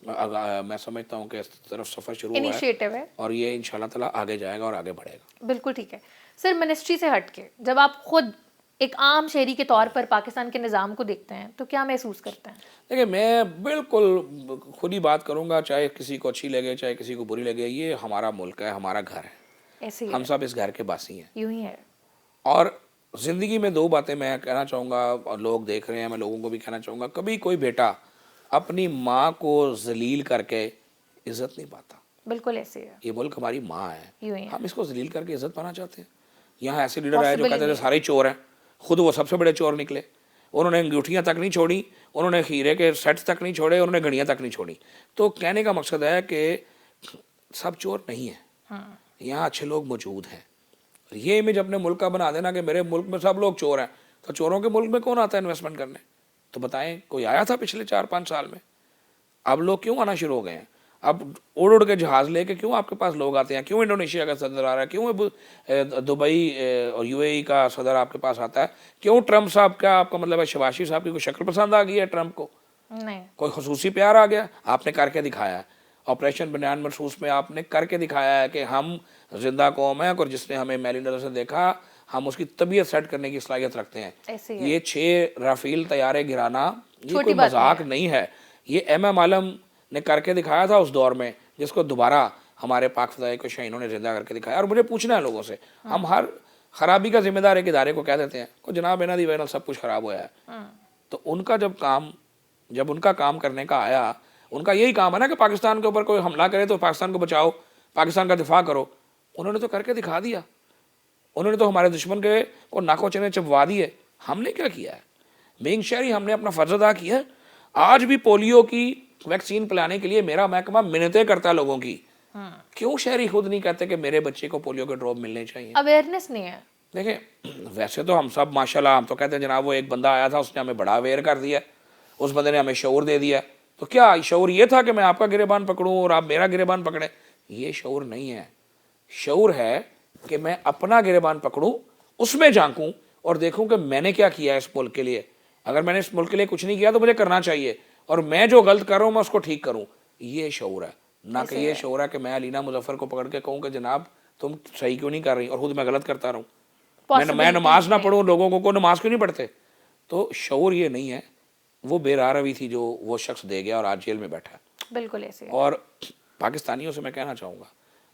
मैं समझता हूँ कि इस तरफ सफ़र शुरू हुआ है और ये इंशाल्लाह ताला आगे जाएगा और आगे बढ़ेगा। बिल्कुल ठीक है सर। मिनिस्ट्री से हट के जब आप खुद एक आम शहरी के तौर पर पाकिस्तान के निज़ाम को देखते हैं तो क्या महसूस करते हैं? देखिए, मैं बिल्कुल खुद ही बात करूँगा, चाहे किसी को अच्छी लगे चाहे किसी को बुरी लगे, ये हमारा मुल्क है, हमारा घर है, ऐसे ही हम सब इस घर के बासी हैं। यूं ही है। और ज़िंदगी में 2 बातें मैं कहना चाहूँगा और लोग देख रहे हैं, मैं लोगों को भी कहना चाहूँगा, कभी कोई बेटा अपनी माँ को जलील करके इज्जत नहीं पाता। बिल्कुल ऐसे है। ये मुल्क हमारी माँ है, यूं ही हम इसको जलील करके इज्जत पाना चाहते हैं। यहाँ ऐसे लीडर आए जो कहते थे सारे चोर हैं, खुद वो सबसे बड़े चोर निकले। उन्होंने अंगूठियाँ तक नहीं छोड़ी, उन्होंने हीरे के सेट तक नहीं छोड़े, उन्होंने घड़ियाँ तक नहीं छोड़ी। तो कहने का मकसद है कि सब चोर नहीं है, यहाँ अच्छे लोग मौजूद हैं। ये इमेज अपने मुल्क का बना देना कि मेरे मुल्क में सब लोग चोर हैं, तो चोरों के मुल्क में कौन आता है इन्वेस्टमेंट करने? तो बताएं, कोई आया था पिछले 4-5 साल में? अब लोग क्यों आना शुरू हो गए हैं? अब उड़ उड़ के जहाज़ लेके क्यों आपके पास लोग आते हैं? क्यों इंडोनेशिया का सदर आ रहा है? क्यों अब दुबई और यूएई का सदर आपके पास आता है? क्यों ट्रंप साहब का, आपका मतलब है शबाशी साहब की कोई शक्ल पसंद आ गई है ट्रंप को? नहीं। कोई खसूसी प्यार आ गया? आपने करके दिखाया है। ऑपरेशन बनियान मरसूस में आपने करके दिखाया है कि हम जिंदा कौम है और जिसने हमें मैली नज़र से देखा हम उसकी तबीयत सेट करने की सलाहियत रखते हैं। ये 6 राफेल तैयारे गिराना ये कोई मजाक नहीं है। ये एम आलम ने करके दिखाया था उस दौर में, जिसको दोबारा हमारे पाक फ़दाई को शहीनों ने जिंदा करके दिखाया। और मुझे पूछना है लोगों से, हम हर खराबी का जिम्मेदार एक इदारे को कह देते हैं को जनाब इन्हों दी वजह सब कुछ खराब हुआ है। तो उनका जब उनका काम करने का आया, उनका यही काम है ना कि पाकिस्तान के ऊपर कोई हमला करे तो पाकिस्तान को बचाओ, पाकिस्तान का दिफा करो। उन्होंने तो करके दिखा दिया। उन्होंने तो हमारे दुश्मन के को नाको चने चबवा दिए। हमने क्या किया है? बीइंग शहरी हमने अपना फ़र्ज अदा किया है। आज भी पोलियो की वैक्सीन पिलाने के लिए मेरा महकमा मिन्नतें करता है लोगों की। क्यों शहरी खुद नहीं कहते कि मेरे बच्चे को पोलियो के ड्रॉप मिलने चाहिए? अवेयरनेस नहीं है। देखें, वैसे तो हम सब माशाल्लाह हम तो कहते हैं जनाब वो एक बंदा आया था उसने हमें बड़ा अवेयर कर दिया, उस बंदे ने हमें शऊर दे दिया। तो क्या शऊर ये था कि मैं आपका गिरेबान पकड़ूं और आप मेरा गिरेबान पकड़ें? ये शऊर नहीं है। शऊर है कि मैं अपना गिरेबान पकड़ूं, उसमें झांकूं और देखूं कि मैंने क्या किया है इस मुल्क के लिए। अगर मैंने इस मुल्क के लिए कुछ नहीं किया तो मुझे करना चाहिए, और मैं जो गलत कर रहा हूं मैं उसको ठीक करूं। ये शऊर है, ना कि ये शऊर है कि मैं अलीना मुजफ्फर को पकड़ के कहूँ कि जनाब तुम सही क्यों नहीं कर रही और खुद मैं गलत करता रहूँ। मैं नमाज ना पढ़ूँ, लोगों को नमाज क्यों नहीं पढ़ते? तो शऊर ये नहीं है। वो बेरारवी थी जो वो शख्स दे गया और आज जेल में बैठा है। बिल्कुल ऐसे। और पाकिस्तानियों से मैं कहना चाहूँगा,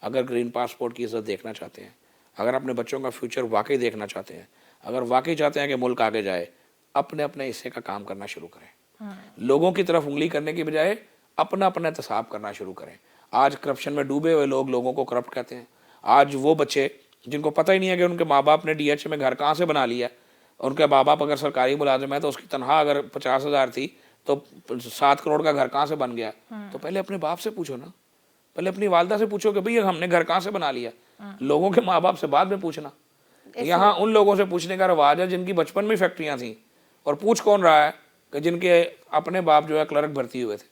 अगर ग्रीन पासपोर्ट की इज्जत देखना चाहते हैं, अगर अपने बच्चों का फ्यूचर वाकई देखना चाहते हैं, अगर वाकई चाहते हैं कि मुल्क आगे जाए, अपने अपने हिस्से का काम करना शुरू करें। लोगों की तरफ उंगली करने की बजाय अपना अपना एहतसाब करना शुरू करें। आज करप्शन में डूबे हुए लोग लोगों को करप्ट कहते हैं। आज वो बच्चे जिनको पता ही नहीं है कि उनके माँ बाप ने DH में घर कहाँ से बना लिया, उनके माँ बाप अगर सरकारी मुलाजिम है तो उसकी तनख्वाह अगर 50,000 थी तो 7 करोड़ का घर कहाँ से बन गया? तो पहले अपने बाप से पूछो ना, पहले अपनी वालदा से पूछो कि भाई हमने घर कहाँ से बना लिया। लोगों के माँ बाप से बाद में पूछना। यहाँ उन लोगों से पूछने का रवाज है जिनकी बचपन में फैक्ट्रियाँ थी, और पूछ कौन रहा है कि जिनके अपने बाप जो है क्लर्क भर्ती हुए थे।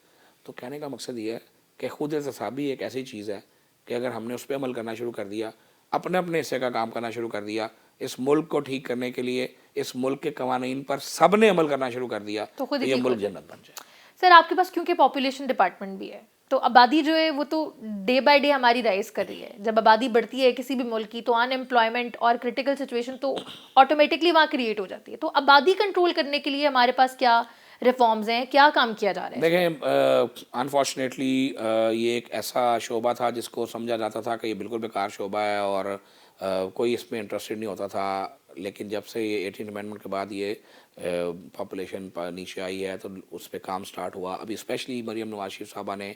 तो कहने का मकसद ये है कि खुद एहतसाबी एक ऐसी चीज़ है कि अगर हमने उस पर अमल करना शुरू कर दिया, अपने अपने हिस्से का काम करना शुरू कर दिया, इस मुल्क को ठीक करने के लिए इस मुल्क के कवानीन पर सब ने अमल करना शुरू कर दिया, तो खुद तो ही ये ठीक हो मुल्क जाए। जन्नत बन जाए। सर आपके पास क्योंकि पॉपुलेशन डिपार्टमेंट भी है, तो आबादी जो है वो तो डे बाय डे हमारी राइज कर रही है। जब आबादी बढ़ती है किसी भी मुल्क की, तो अनएम्प्लॉयमेंट और क्रिटिकल सिचुएशन तो ऑटोमेटिकली वहाँ क्रिएट हो जाती है। तो आबादी कंट्रोल करने के लिए हमारे पास क्या रिफॉर्म्स हैं, क्या काम किया जा रहा है? देखें, अनफॉर्चुनेटली ये एक ऐसा शोबा था जिसको समझा जाता था कि ये बिल्कुल बेकार शोबा है और कोई इसमें इंटरेस्टेड नहीं होता था। लेकिन जब से ये 18 अमेंडमेंट के बाद ये पॉपुलेशन नीचे आई है तो उस पर काम स्टार्ट हुआ। अभी स्पेशली मरीम नवाज शरीफ साहबा ने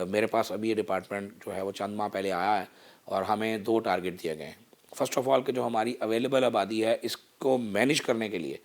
मेरे पास अभी ये डिपार्टमेंट जो है वो चंद माह पहले आया है और हमें 2 टारगेट दिए गए हैं। फर्स्ट ऑफ ऑल कि जो हमारी अवेलेबल आबादी है इसको मैनेज करने के लिए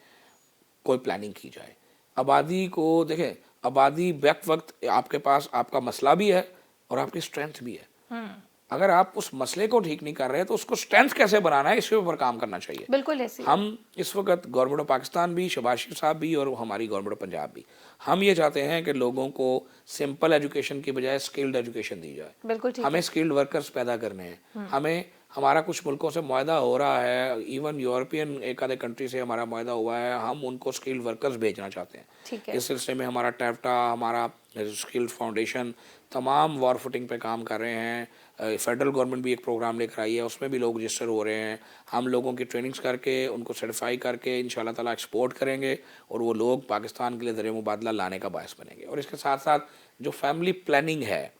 कोई प्लानिंग की जाए। आबादी को देखें, आबादी बैक वक्त आपके पास आपका मसला भी है और आपकी स्ट्रेंथ भी है। अगर आप उस मसले को ठीक नहीं कर रहे तो उसको स्ट्रेंथ कैसे बनाना है इसके ऊपर काम करना चाहिए। बिल्कुल ऐसे हम इस वक्त गवर्नमेंट ऑफ पाकिस्तान भी, शहबाज शरीफ साहब भी और हमारी गवर्नमेंट ऑफ पंजाब भी, हम ये चाहते हैं कि लोगों को सिंपल एजुकेशन की बजाय स्किल्ड एजुकेशन दी जाए। बिल्कुल ठीक हमें स्किल्ड वर्कर्स पैदा करने हैं। हमें हमारा कुछ मुल्कों से मुआहदा हो रहा है, इवन यूरोपियन एक आधे कंट्री से हमारा मुआहदा हुआ है, हम उनको स्किल्ड वर्कर्स भेजना चाहते हैं। ठीक है। इस सिलसिले में हमारा टैफ्टा, हमारा स्किल्ड फाउंडेशन तमाम वॉर फुटिंग पे काम कर रहे हैं। फेडरल गवर्नमेंट भी एक प्रोग्राम लेकर आई है, उसमें भी लोग रजिस्टर हो रहे हैं। हम लोगों की ट्रेनिंग्स करके उनको सर्टिफाई करके इंशाल्लाह ताला एक्सपोर्ट करेंगे और वो लोग पाकिस्तान के लिए ज़रिए मुबादला लाने का बायस बनेंगे। और इसके साथ साथ जो फैमिली प्लानिंग है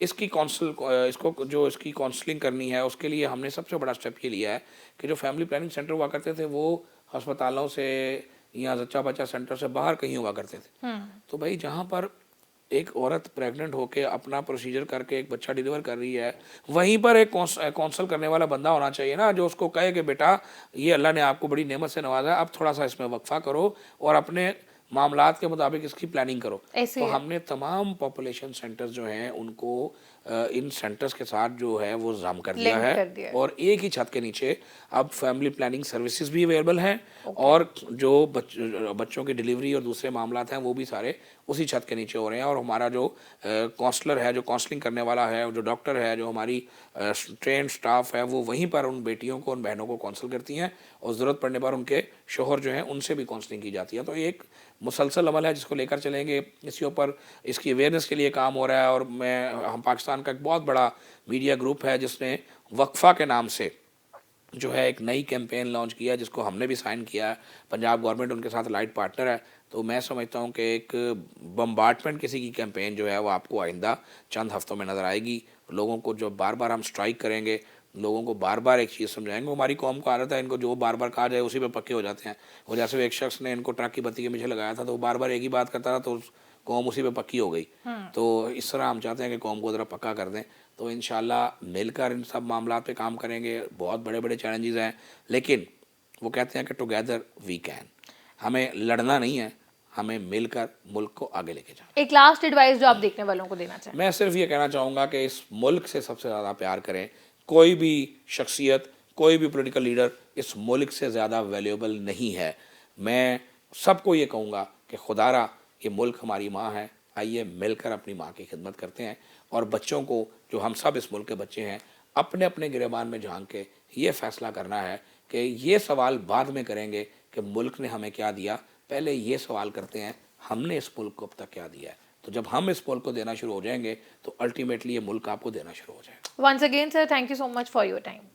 इसकी इसकी काउंसलिंग करनी है, उसके लिए हमने सबसे बड़ा स्टेप ये लिया है कि जो फैमिली प्लानिंग सेंटर हुआ करते थे वो अस्पतालों से या जच्चा बच्चा सेंटर से बाहर कहीं हुआ करते थे। तो भाई जहाँ पर एक औरत प्रेग्नेंट होकर अपना प्रोसीजर करके एक बच्चा डिलीवर कर रही है, वहीं पर एक काउंसल करने वाला बंदा होना चाहिए ना, जो उसको कहे कि बेटा ये अल्लाह ने आपको बड़ी नेमत से नवाजा है, अब थोड़ा सा इसमें वक्फा करो और अपने मामलात के मुताबिक इसकी प्लानिंग करो। तो हमने तमाम पॉपुलेशन सेंटर्स जो हैं उनको इन सेंटर्स के साथ जो है वो जाम कर दिया है और एक ही छत के नीचे अब फैमिली प्लानिंग सर्विसेज भी अवेलेबल हैं और जो बच्चों की डिलीवरी और दूसरे मामलात हैं वो भी सारे उसी छत के नीचे हो रहे हैं। और हमारा जो काउंसलर है, जो काउंसलिंग करने वाला है, जो डॉक्टर है, जो हमारी ट्रेन स्टाफ है, वो वहीं पर उन बेटियों को, उन बहनों को काउंसल करती हैं और ज़रूरत पड़ने पर उनके शोहर जो हैं उनसे भी काउंसलिंग की जाती है। तो एक मुसलसल अमल है जिसको लेकर चलेंगे। इसके ऊपर इसकी अवेयरनेस के लिए काम हो रहा है और हम पाकिस्तान का एक बहुत बड़ा मीडिया ग्रुप है जिसने वक्फा के नाम से जो है एक नई कैंपेन लॉन्च किया है जिसको हमने भी साइन किया है। पंजाब गवर्नमेंट उनके साथ लाइट पार्टनर है। तो मैं समझता हूँ कि एक बम्बार्टमेंट किसी की कैंपेन जो है वो आपको आइंदा चंद हफ्तों में नज़र आएगी। लोगों को जो बार बार हम स्ट्राइक करेंगे, लोगों को बार बार एक चीज़ समझाएंगे। हमारी कौम को आदत है, इनको जो बार बार कहा जाए उसी पे पक्के हो जाते हैं। वो जैसे एक शख्स ने इनको ट्रक की बत्ती के पीछे लगाया था तो वो बार बार एक ही बात करता रहा तो कौम उसी पे पक्की हो गई। तो इस तरह हम चाहते हैं कि कौम को ज़रा पक्का कर दें। तो इंशाल्लाह मिलकर इन सब मामलों पे काम करेंगे। बहुत बड़े बड़े चैलेंजेस हैं लेकिन वो कहते हैं कि टुगेदर वी कैन। हमें लड़ना नहीं है, हमें मिलकर मुल्क को आगे लेके जाना। एक लास्ट एडवाइस जो आप देखने वालों को देना चाहें? मैं सिर्फ ये कहना चाहूँगा कि इस मुल्क से सबसे ज़्यादा प्यार करें। कोई भी शख्सियत, कोई भी पॉलिटिकल लीडर इस मुल्क से ज़्यादा वैल्यूएबल नहीं है। मैं सबको ये कहूँगा कि खुदारा ये मुल्क हमारी माँ है, आइए मिलकर अपनी माँ की खिदमत करते हैं और बच्चों को, जो हम सब इस मुल्क के बच्चे हैं, अपने अपने गिरेबान में झांक के ये फ़ैसला करना है कि ये सवाल बाद में करेंगे कि मुल्क ने हमें क्या दिया, पहले ये सवाल करते हैं हमने इस मुल्क को अब तक क्या दिया है। तो जब हम इस मुल्क को देना शुरू हो जाएंगे तो अल्टीमेटली ये मुल्क आपको देना शुरू हो जाएगा। Once again, sir, thank you so much for your time.